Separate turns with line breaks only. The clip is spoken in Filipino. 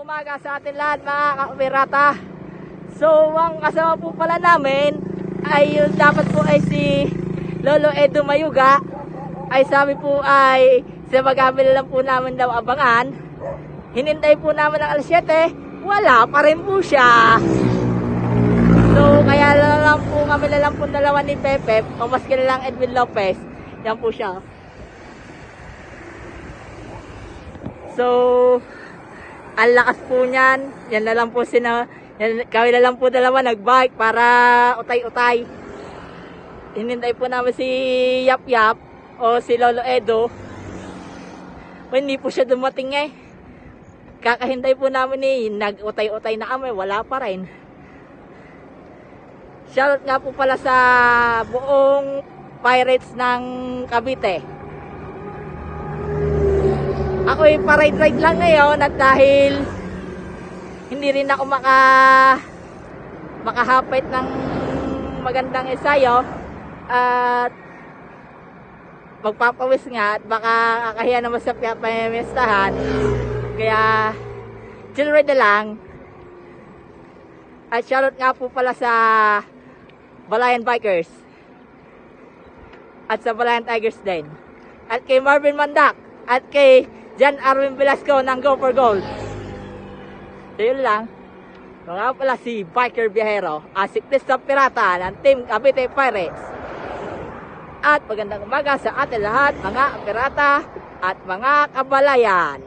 umaga sa atin lahat mga kapirata. So, ang kasama po pala namin ay yung dapat po ay si Lolo Edo Mayuga. Ay sabi po ay sa magabil lang po namin daw abangan. Hinintay po namin ang alas 7, wala pa rin po siya. So, kaya lang po kami na lang po dalawa ni Pepe, pamaski na lang Edwin Lopez. Yan po siya. So, ang lakas po niyan. Yan na lang po kami na lang po dalawa nagbike para utay-utay. Hinintay po namin si Yap Yap o si Lolo Edo. Hindi po siya dumating eh. Kakahintay po namin eh. Nag-utay-utay na kami. Wala pa rin. Shoutout nga po pala sa buong Pirates ng Cavite. Ako ay pa-ride-ride lang ngayon at dahil hindi rin ako makahapit ng magandang ensayo at magpapawis nga at baka kakahiya naman sa pamimistahan, kaya chill ride na lang. At shoutout nga po pala sa Balayan Bikers at sa Balayan Tigers din, at kay Marvin Mandak at kay Jan Arwin Velasco ng Go for Gold. So yun lang. Mga pala si Biker Biyahero, siklista pirata ng Team Cavite Pirates. At magandang umaga sa atin lahat mga pirata at mga kabalayan.